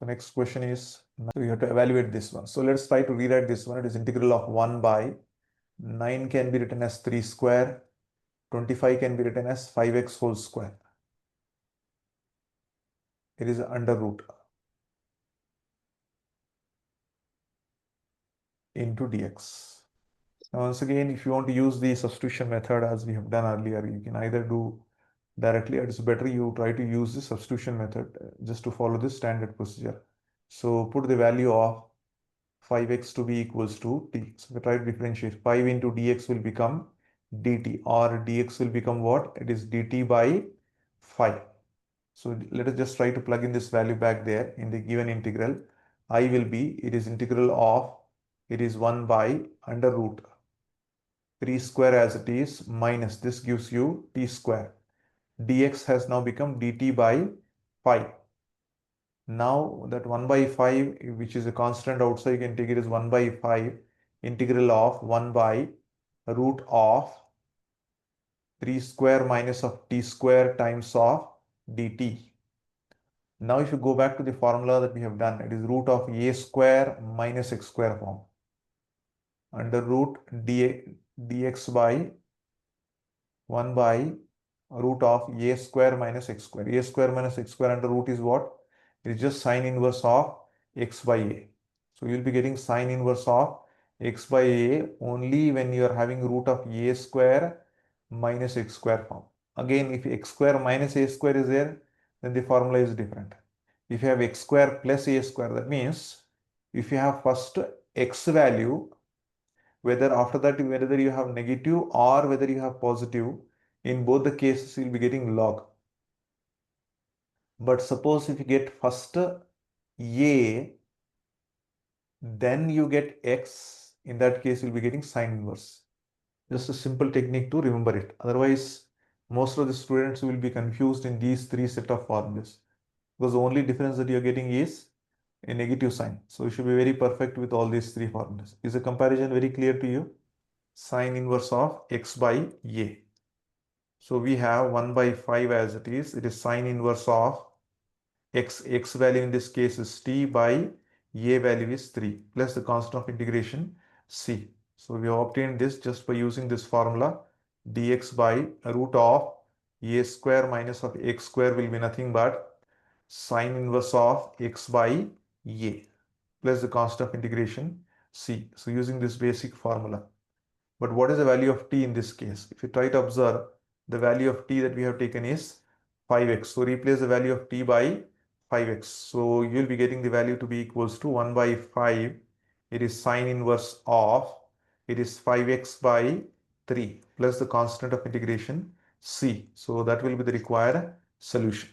The next question is, so you have to evaluate this one. So let's try to rewrite this one. It is integral of 1 by 9 can be written as 3 square, 25 can be written as 5x whole square. It is under root into dx. Now once again, if you want to use the substitution method as we have done earlier, you can either do directly, or it's better you try to use the substitution method just to follow this standard procedure. So put the value of 5x to be equals to t. So we try to differentiate. 5 into dx will become dt, or dx will become what? It is dt by 5. So let us just try to plug in this value back there in the given integral. I will be, it is integral of, it is 1 by under root 3 square as it is minus, this gives you t square. Dx has now become dt by 5. Now that 1 by 5, which is a constant outside, you can take it as 1 by 5 integral of 1 by root of 3 square minus of t square times of dt. Now if you go back to the formula that we have done, it is root of a square minus x square form under root dx by 1 by root of a square minus x square. A square minus x square under root is what? It is just sine inverse of x by a. So you will be getting sine inverse of x by a only when you are having root of a square minus x square form. Again, if x square minus a square is there, then the formula is different. If you have x square plus a square, that means if you have first x value, whether after that whether you have negative or whether you have positive, in both the cases you will be getting log. But suppose if you get first a, then you get x, in that case you will be getting sine inverse. Just a simple technique to remember it. Otherwise, most of the students will be confused in these three set of formulas, because the only difference that you are getting is a negative sign. So you should be very perfect with all these three formulas. Is the comparison very clear to you? Sine inverse of x by a. So we have 1 by 5 as it is. It is sine inverse of x value in this case is t by a value is 3 plus the constant of integration c. So we have obtained this just by using this formula. Dx by root of a square minus of x square will be nothing but sine inverse of x by a plus the constant of integration c. So using this basic formula. But what is the value of t in this case? If you try to observe, the value of t that we have taken is 5x. So replace the value of t by 5x. So you will be getting the value to be equals to 1 by 5. It is sine inverse of, it is 5x by 3 plus the constant of integration c. So that will be the required solution.